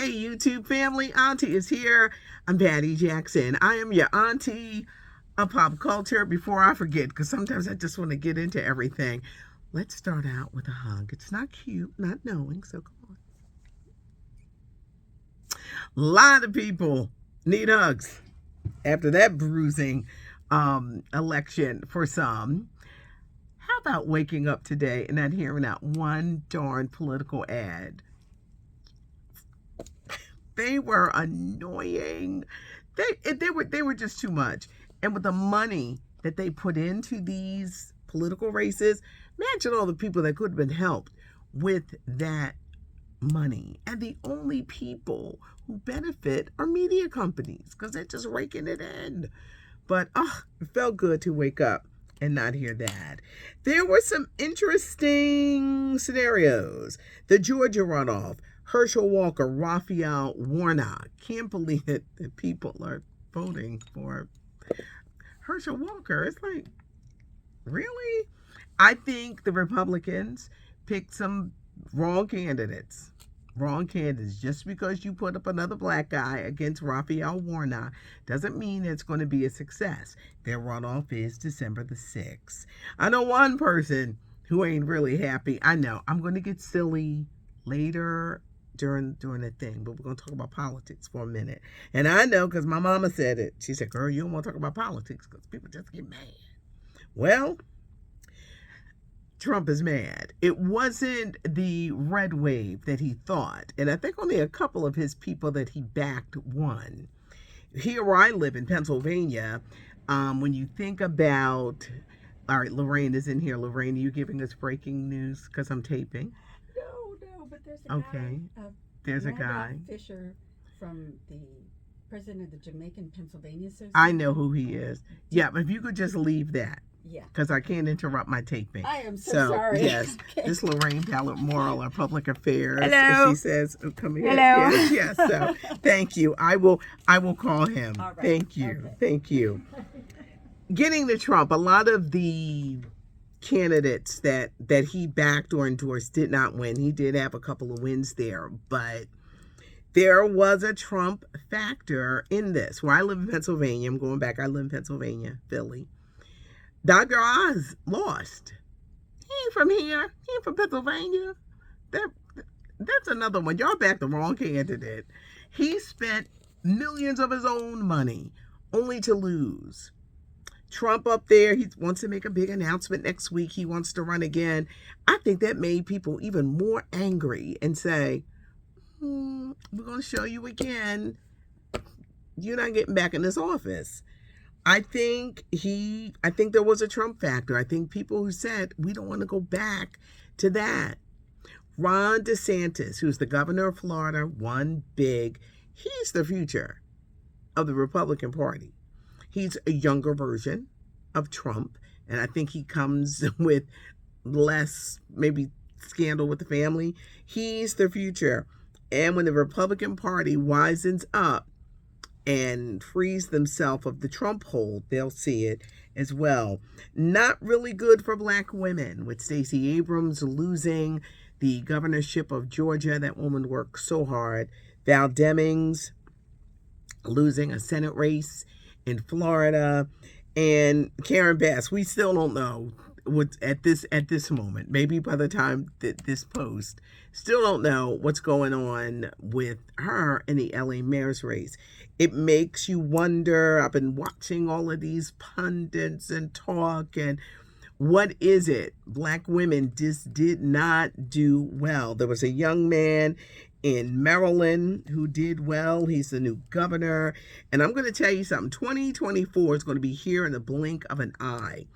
Hey, YouTube family, Auntie is here. I'm Patty Jackson. I am your auntie of pop culture. Before I forget, because sometimes I just want to get into everything, let's start out with a hug. It's not cute, not knowing, so come on. A lot of people need hugs after that bruising election for some. How about waking up today and not hearing that one darn political ad? They were annoying. They were just too much. And with the money that they put into these political races, imagine all the people that could have been helped with that money. And the only people who benefit are media companies because they're just raking it in. But it felt good to wake up and not hear that. There were some interesting scenarios. The Georgia runoff. Herschel Walker, Raphael Warnock. Can't believe it that people are voting for Herschel Walker. It's like, really? I think the Republicans picked some wrong candidates. Wrong candidates. Just because you put up another black guy against Raphael Warnock doesn't mean it's going to be a success. Their runoff is December the 6th. I know one person who ain't really happy. I know. I'm going to get silly later during the thing, but we're going to talk about politics for a minute. And I know because my mama said it. She said, girl, you don't want to talk about politics because people just get mad. Well, Trump is mad. It wasn't the red wave that he thought. And I think only a couple of his people that he backed won. Here where I live in Pennsylvania, when you think about, all right, Lorraine is in here. Lorraine, are you giving us breaking news because I'm taping? No, but there's a guy. There's a guy. Fisher from the president of the Jamaican Pennsylvania Association. I know who he is. Yeah, but if you could just leave that. Yeah. Because I can't interrupt my taping. I am so sorry. Yes, Okay. This Lorraine Moral of Public Affairs. Hello. She says, oh, come here. Hello. Yes. So thank you. I will call him. All right. Thank you. Okay. Thank you. Getting to Trump, a lot of the candidates that he backed or endorsed did not win. He did have a couple of wins there, but there was a Trump factor in this. Where I live in Pennsylvania, I'm going back, I live in Pennsylvania, Philly. Dr. Oz lost. He ain't from here. He ain't from Pennsylvania. That's another one. Y'all backed the wrong candidate. He spent millions of his own money only to lose. Trump up there, he wants to make a big announcement next week. He wants to run again. I think that made people even more angry and say, we're going to show you again. You're not getting back in this office. I think there was a Trump factor. I think people who said, we don't want to go back to that. Ron DeSantis, who's the governor of Florida, won big. He's the future of the Republican Party. He's a younger version of Trump, and I think he comes with less, maybe, scandal with the family. He's the future. And when the Republican Party wisens up and frees themselves of the Trump hold, they'll see it as well. Not really good for black women, with Stacey Abrams losing the governorship of Georgia. That woman worked so hard. Val Demings losing a Senate race in Florida, and Karen Bass. We still don't know what at this moment. Maybe by the time that this post, still don't know what's going on with her in the LA mayor's race. It makes you wonder. I've been watching all of these pundits and talk, and what is it? Black women just did not do well. There was a young man in Maryland who did well. He's the new governor. And I'm going to tell you something. 2024 is going to be here in the blink of an eye.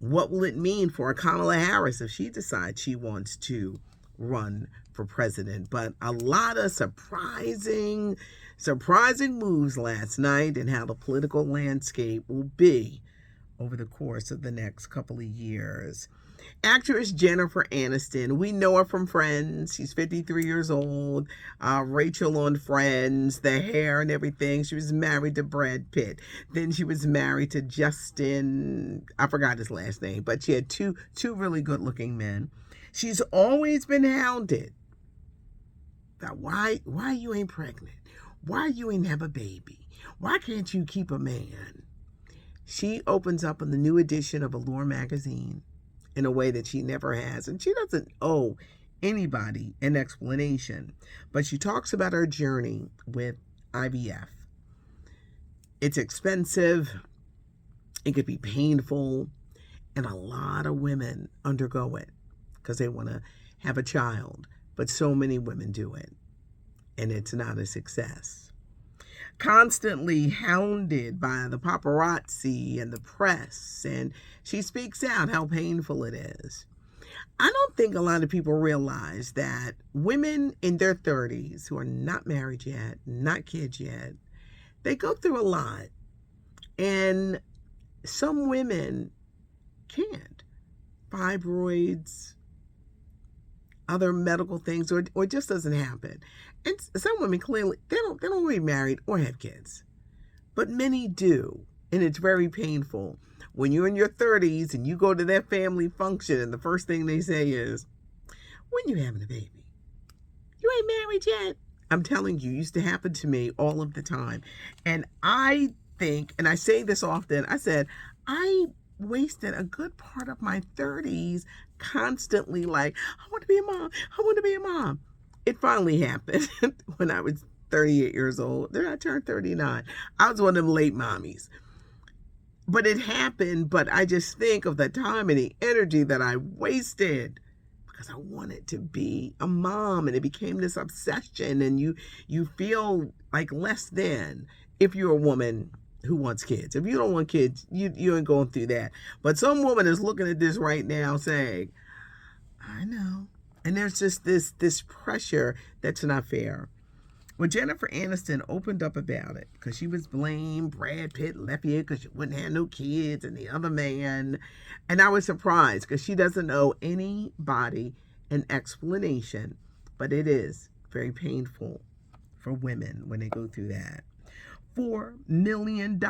What will it mean for Kamala Harris if she decides she wants to run for president? But a lot of surprising moves last night, and how the political landscape will be over the course of the next couple of years. Actress Jennifer Aniston, we know her from Friends. She's 53 years old. Rachel on Friends, the hair and everything. She was married to Brad Pitt. Then she was married to Justin, I forgot his last name, but she had two really good looking men. She's always been hounded that why you ain't pregnant? Why you ain't have a baby? Why can't you keep a man? She opens up in the new edition of Allure magazine in a way that she never has. And she doesn't owe anybody an explanation. But she talks about her journey with IVF. It's expensive. It could be painful. And a lot of women undergo it because they want to have a child. But so many women do it. And it's not a success. Constantly hounded by the paparazzi and the press. And she speaks out how painful it is. I don't think a lot of people realize that women in their 30s who are not married yet, not kids yet, they go through a lot. And some women can't. Fibroids, other medical things, or it just doesn't happen. And some women clearly, they don't want to be married or have kids. But many do. And it's very painful. When you're in your 30s and you go to that family function and the first thing they say is, when you having a baby? You ain't married yet? I'm telling you, it used to happen to me all of the time. And I think, and I say this often, I said, I wasted a good part of my 30s constantly like, I want to be a mom. I want to be a mom. It finally happened when I was 38 years old. Then I turned 39. I was one of them late mommies. But it happened, but I just think of the time and the energy that I wasted because I wanted to be a mom, and it became this obsession, and you feel like less than if you're a woman who wants kids. If you don't want kids, you ain't going through that. But some woman is looking at this right now saying, I know. And there's just this pressure that's not fair. Well, Jennifer Aniston opened up about it because she was blamed Brad Pitt left here because she wouldn't have no kids and the other man. And I was surprised because she doesn't owe anybody an explanation. But it is very painful for women when they go through that. $4 million.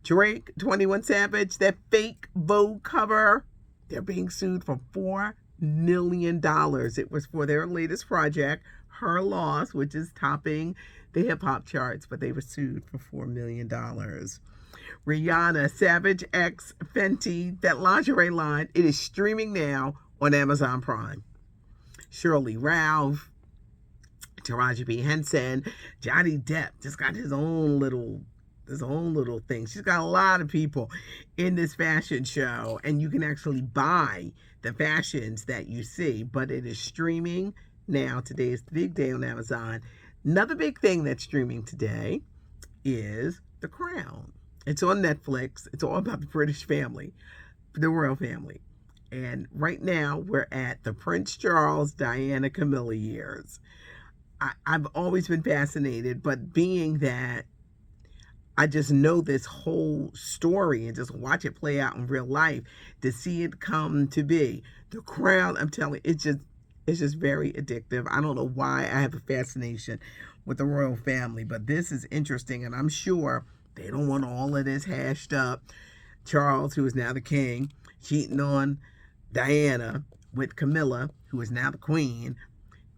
Drake, 21 Savage, that fake Vogue cover, they're being sued for $4 million. It was for their latest project, Her Loss, which is topping the hip-hop charts, but they were sued for $4 million. Rihanna, Savage X Fenty, that lingerie line, it is streaming now on Amazon Prime. Shirley Ralph, Taraji P. Henson, Johnny Depp just got his own little thing. She's got a lot of people in this fashion show, and you can actually buy the fashions that you see, but it is streaming now. Today is the big day on Amazon. Another big thing that's streaming today is The Crown. It's on Netflix. It's all about the British family, the royal family. And right now we're at the Prince Charles, Diana, Camilla years. I've always been fascinated, but being that I just know this whole story and just watch it play out in real life, to see it come to be. The Crown, I'm telling you, it's just very addictive. I don't know why I have a fascination with the royal family, but this is interesting, and I'm sure they don't want all of this hashed up. Charles, who is now the king, cheating on Diana with Camilla, who is now the queen.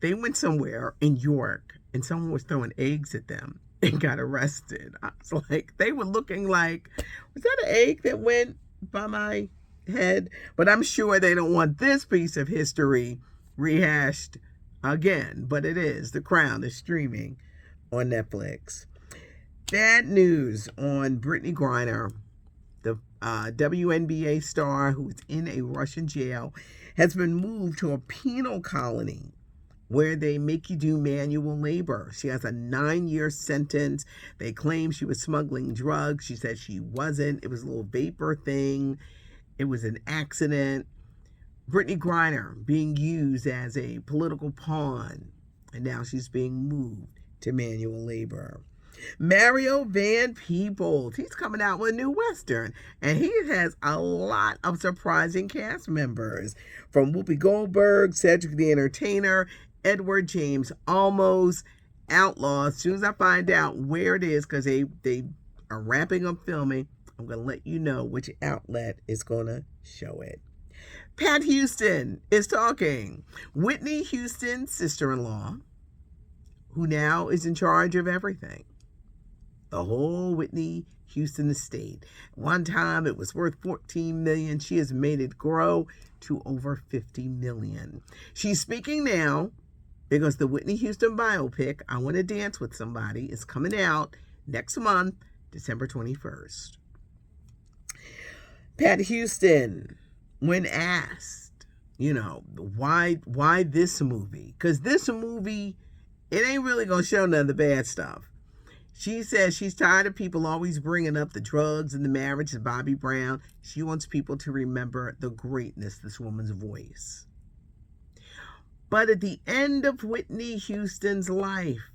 They went somewhere in York, and someone was throwing eggs at them and got arrested. I was like, they were looking like, was that an egg that went by my head? But I'm sure they don't want this piece of history rehashed again. But it is. The Crown is streaming on Netflix. Bad news on Brittany Griner, the WNBA star who is in a Russian jail, has been moved to a penal colony where they make you do manual labor. She has a 9-year sentence. They claim she was smuggling drugs. She said she wasn't. It was a little vapor thing. It was an accident. Brittany Griner being used as a political pawn, and now she's being moved to manual labor. Mario Van Peebles, he's coming out with a new Western, and he has a lot of surprising cast members, from Whoopi Goldberg, Cedric the Entertainer, Edward James Olmos, Outlaw. As soon as I find out where it is, because they are wrapping up filming, I'm going to let you know which outlet is going to show it. Pat Houston is talking. Whitney Houston's sister-in-law, who now is in charge of everything. The whole Whitney Houston estate. One time it was worth $14 million. She has made it grow to over $50 million. She's speaking now because the Whitney Houston biopic, I Want to Dance with Somebody, is coming out next month, December 21st. Pat Houston, when asked, why this movie? Because this movie, it ain't really going to show none of the bad stuff. She says she's tired of people always bringing up the drugs and the marriage of Bobby Brown. She wants people to remember the greatness of this woman's voice. But at the end of Whitney Houston's life,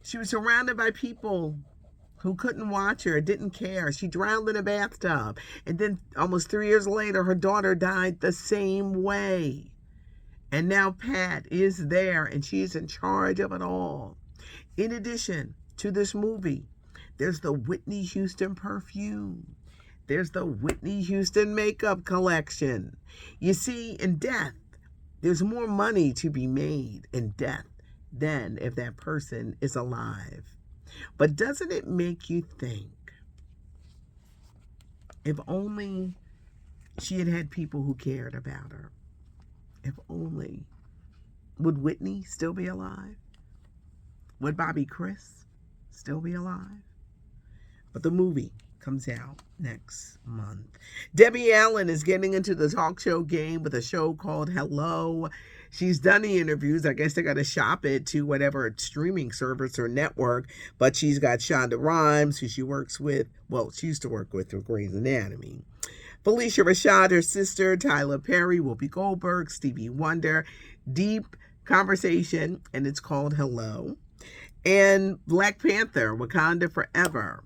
she was surrounded by people who couldn't watch her, didn't care. She drowned in a bathtub. And then almost 3 years later, her daughter died the same way. And now Pat is there and she's in charge of it all. In addition to this movie, there's the Whitney Houston perfume. There's the Whitney Houston makeup collection. You see, in death, there's more money to be made in death than if that person is alive. But doesn't it make you think, if only she had had people who cared about her, if only, would Whitney still be alive? Would Bobby Chris still be alive? But the movie comes out next month. Debbie Allen is getting into the talk show game with a show called Hello. She's done the interviews. I guess they got to shop it to whatever streaming service or network. But she's got Shonda Rhimes, who she works with. Well, she used to work with for Grey's Anatomy. Felicia Rashad, her sister, Tyler Perry, Whoopi Goldberg, Stevie Wonder. Deep conversation, and it's called Hello. And Black Panther, Wakanda Forever.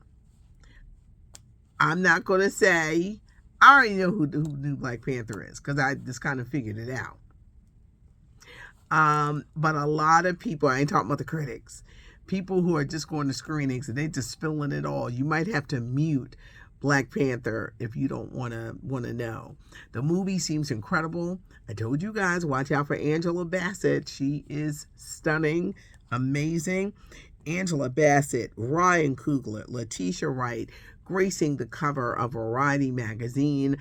I'm not going to say, I already know who new Black Panther is, because I just kind of figured it out. But a lot of people, I ain't talking about the critics, people who are just going to screenings and they just spilling it all. You might have to mute Black Panther if you don't want to know. The movie seems incredible. I told you guys, watch out for Angela Bassett. She is stunning, amazing. Angela Bassett, Ryan Coogler, Letitia Wright, gracing the cover of Variety magazine.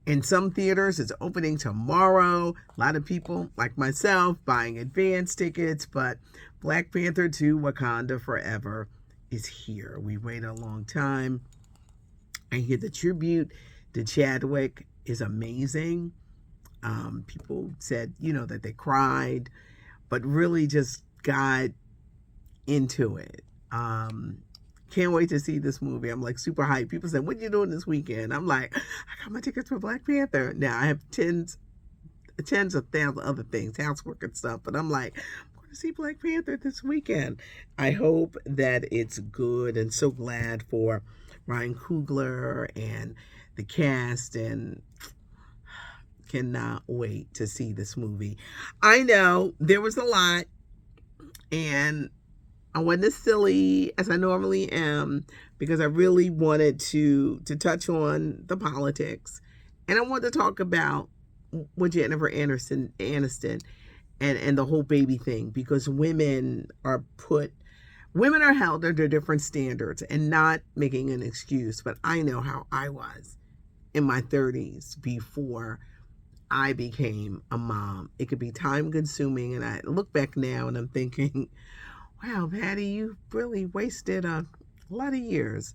In some theaters, it's opening tomorrow. A lot of people, like myself, buying advance tickets, but Black Panther 2 Wakanda Forever is here. We waited a long time. I hear the tribute to Chadwick is amazing. People said, that they cried, but really just got into it. Can't wait to see this movie. I'm like super hyped. People say, what are you doing this weekend? I'm like, I got my tickets for Black Panther. Now I have tens of thousands of other things, housework and stuff, but I'm like, I'm going to see Black Panther this weekend. I hope that it's good, and so glad for Ryan Coogler and the cast, and cannot wait to see this movie. I know there was a lot, and I wasn't as silly as I normally am because I really wanted to touch on the politics, and I wanted to talk about what Jennifer Aniston and the whole baby thing, because women are held under different standards, and not making an excuse, but I know how I was in my 30s before I became a mom. It could be time consuming, and I look back now and I'm thinking, wow, Patty, you really wasted a lot of years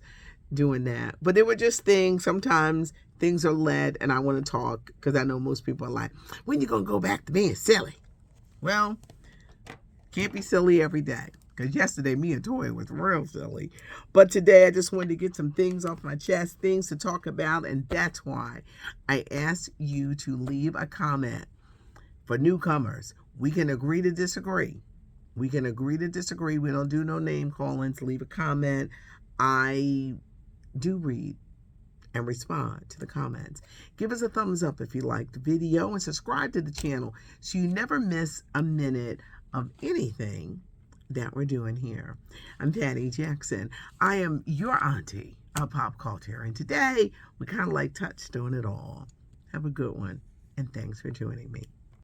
doing that. But there were just things, sometimes things are led, and I want to talk because I know most people are like, when you going to go back to being silly? Well, can't be silly every day, because yesterday me and Toy was real silly. But today I just wanted to get some things off my chest, things to talk about, and that's why I asked you to leave a comment. For newcomers, we can agree to disagree. We can agree to disagree. We don't do no name callings. Leave a comment. I do read and respond to the comments. Give us a thumbs up if you liked the video, and subscribe to the channel so you never miss a minute of anything that we're doing here. I'm Patty Jackson. I am your auntie of pop culture, and today we kind of touched on it all. Have a good one. And thanks for joining me.